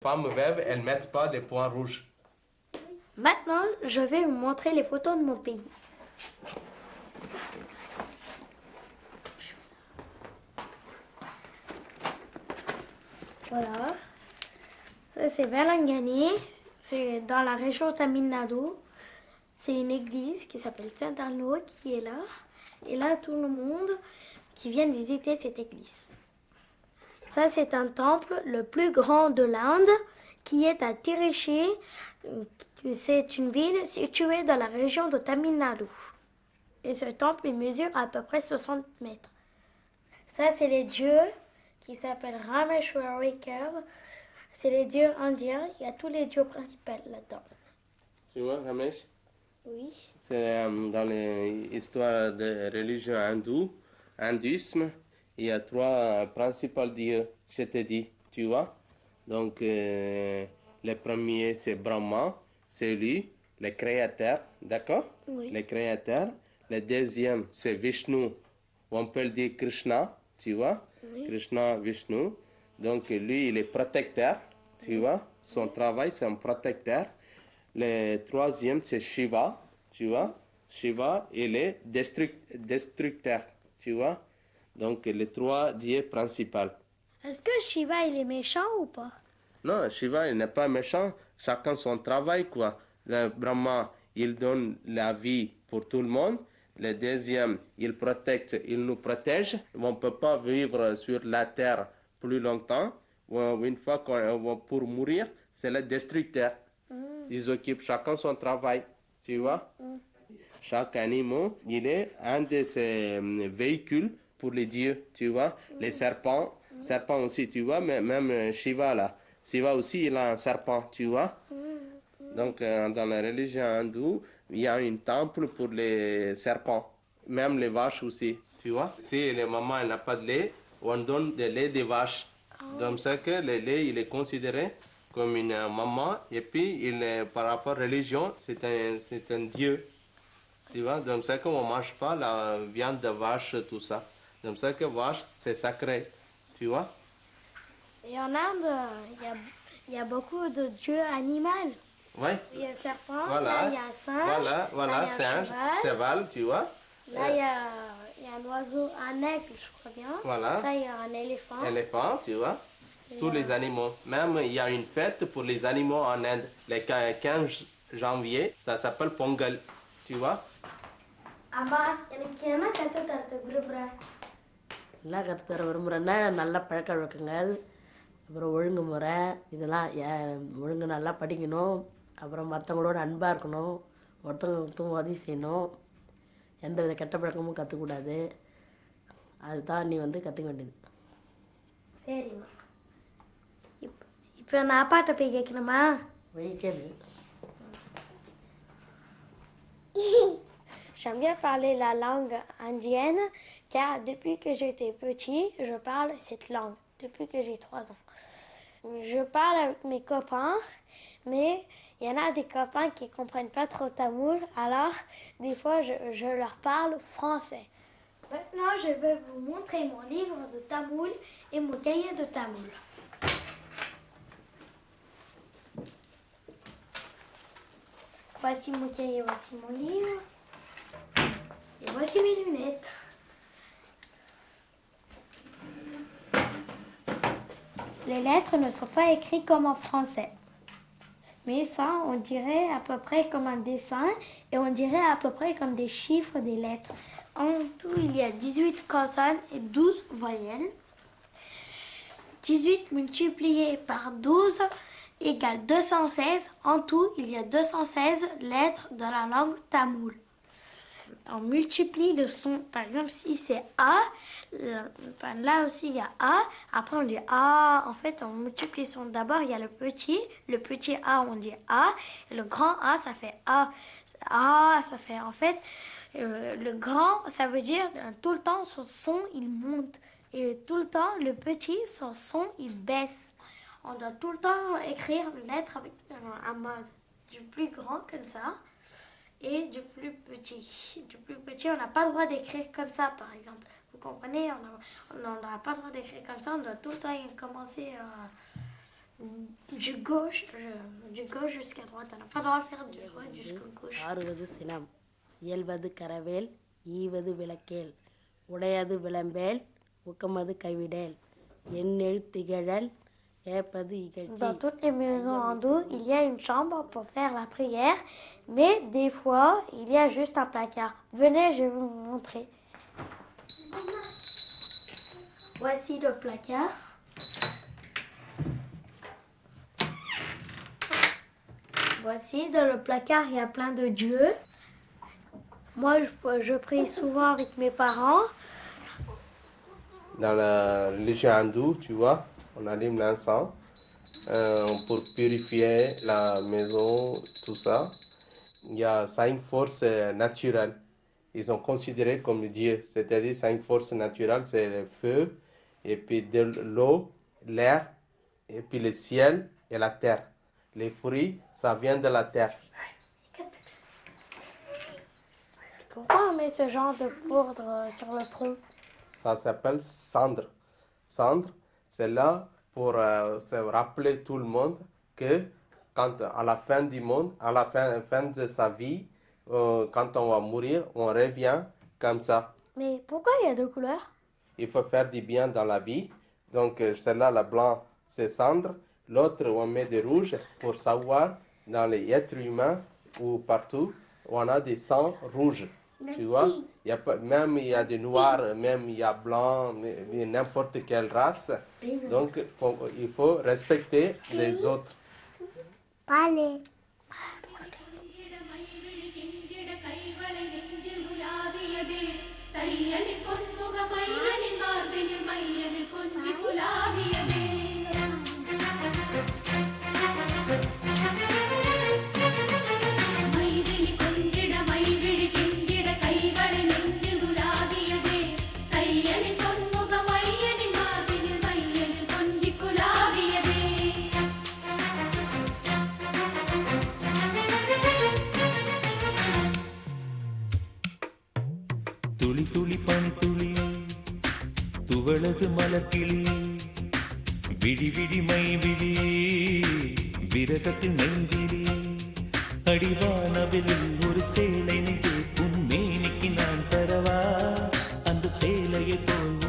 femmes veuves, elles ne mettent pas des points rouges. Maintenant, je vais vous montrer les photos de mon pays. Voilà. Ça, c'est Velangani. C'est dans la région Tamil Nadu. C'est une église qui s'appelle Saint-Arnaud qui est là. Et là, tout le monde qui vient visiter cette église. Ça, c'est un temple le plus grand de l'Inde qui est à Tirichi. C'est une ville située dans la région de Tamil Nadu. Et ce temple, il mesure à peu près 60 mètres. Ça, c'est les dieux qui s'appellent Rameshwarikar. C'est les dieux indiens. Il y a tous les dieux principaux là-dedans. Tu vois, Ramesh? Oui. C'est dans l'histoire de religion hindouisme, il y a trois principaux dieux, je te dis, tu vois. Donc, le premier, c'est Brahma, c'est lui, le créateur, d'accord? Oui. Le créateur. Le deuxième, c'est Vishnu, on peut le dire Krishna, tu vois? Oui. Krishna, Vishnu. Donc, lui, il est protecteur, tu vois? Son travail, c'est un protecteur. Le troisième, c'est Shiva, tu vois. Shiva, il est destructeur, tu vois. Donc, les trois dieux principaux. Est-ce que Shiva, il est méchant ou pas? Non, Shiva, il n'est pas méchant. Chacun son travail, quoi. Le Brahma, il donne la vie pour tout le monde. Le deuxième, il nous protège. On ne peut pas vivre sur la terre plus longtemps. Une fois pour mourir, c'est le destructeur. Ils occupent chacun son travail, tu vois. Chaque animal, il est un de ces véhicules pour les dieux, tu vois. Les serpents aussi, tu vois, mais même Shiva, là. Shiva aussi, il a un serpent, tu vois. Donc, dans la religion hindoue, il y a un temple pour les serpents, même les vaches aussi, tu vois. Si les mamans n'a pas de lait, on donne du lait des vaches. Donc, c'est que le lait, il est considéré comme une maman, et puis, par rapport à la religion, c'est un dieu. Tu vois, donc c'est qu'on ne mange pas la viande de vache, tout ça. Donc c'est que vache, c'est sacré. Tu vois? Et en Inde, il y a beaucoup de dieux animaux. Oui. Il y a un serpent, Voilà. là il y a un singe, Voilà, là il y a un singe, cheval, cheval, tu vois? là il y a un oiseau, un aigle, je crois bien. Voilà. Ça, il y a un éléphant. Éléphant, tu vois? Tous les animaux. Même il y a une fête pour les animaux en Inde. Le 15 janvier, ça s'appelle Pongal. Tu vois? அம்மா எனக்கு என்ன கற்று தரது விரும்புகிறேன்? எல்லாம் கற்றுத்தர விரும்புகிறேன்னா நல்ல பழக்க வழக்கங்கள், அப்புறம் ஒழுங்குமுறை, இதெல்லாம் ஒழுங்கு நல்லா படிக்கணும், அப்புறம் மற்றவங்களோட அன்பாக இருக்கணும், ஒருத்தவங்களுக்கு உதவி செய்யணும், எந்த வித கெட்ட பழக்கமும் கற்றுக்கூடாது. அதுதான் நீ கற்றுக்க வேண்டியது. சரிம்மா. இப்போ நான் அப்பாட்ட போய் கேட்கணுமா? கேளு. J'aime bien parler la langue indienne car depuis que j'étais petit, je parle cette langue, depuis que j'ai 3 ans. Je parle avec mes copains, mais il y en a des copains qui ne comprennent pas trop tamoul, alors des fois je leur parle français. Maintenant, je vais vous montrer mon livre de tamoul et mon cahier de tamoul. Voici mon cahier, voici mon livre. Et voici mes lunettes. Les lettres ne sont pas écrites comme en français. Mais ça, on dirait à peu près comme un dessin et on dirait à peu près comme des chiffres, des lettres. En tout, il y a 18 consonnes et 12 voyelles. 18 multiplié par 12 égale 216. En tout, il y a 216 lettres dans la langue tamoul. On multiplie le son. Par exemple, si c'est A, là aussi il y a A. Après on dit A. En fait, on multiplie le son. D'abord, il y a le petit. Le petit A, on dit A. Et le grand A, ça fait A. A, ça fait en fait... le grand, ça veut dire tout le temps, son son, il monte. Et tout le temps, le petit, son son, il baisse. On doit tout le temps écrire une lettre avec un mode du plus grand comme ça. Et du plus petit. Du plus petit, on n'a pas le droit d'écrire comme ça, par exemple. Vous comprenez? On n'aura pas le droit d'écrire comme ça. On doit tout le temps commencer Du gauche, du gauche jusqu'à droite. On n'a pas le droit de faire du droite jusqu'au gauche. ஆறுவது சினம், இயல்வது கரவேல், ஈவது விளக்கேல், உடையது விளம்பேல், உக்கமது கைவிடேல், எண்ணெழு திகழல், ஏப்பது இகழ்ச்சி. Dans toutes les maisons hindoues, il y a une chambre pour faire la prière, mais des fois, il y a juste un placard. Venez, je vais vous montrer. Voici le placard. Voici, dans le placard, il y a plein de dieux. Moi, je prie souvent avec mes parents. Dans la religion hindoue, tu vois, on allume l'encens pour purifier la maison, tout ça. Il y a 5 forces naturelles. Ils sont considérés comme Dieu, c'est-à-dire 5 forces naturelles, c'est le feu, et puis de l'eau, l'air, et puis le ciel et la terre. Les fruits, ça vient de la terre. Pourquoi on met ce genre de poudre sur le front? Ça s'appelle cendre. Cendre, c'est là pour se rappeler tout le monde que quand à la fin du monde, à la fin de sa vie, quand on va mourir, on revient comme ça. Mais pourquoi il y a deux couleurs? Il faut faire du bien dans la vie. Donc celle-là, la blanc, c'est cendre. L'autre, on met du rouge pour savoir dans les êtres humains ou partout, on a des sangs rouges. Tu vois, il y a pas, même il y a des noirs, même il y a blanc, n'importe quelle race. Donc il faut respecter les autres. Allez. துளி துளி பனி துளி துவளது மலர்கிளி விழி விழி மை விழி விரகத்தில் நெய்திலி அடிவானவில் ஒரு சேலை நெய்து உன் மேனிக்கு நான் தரவா அந்த சேலையை போல்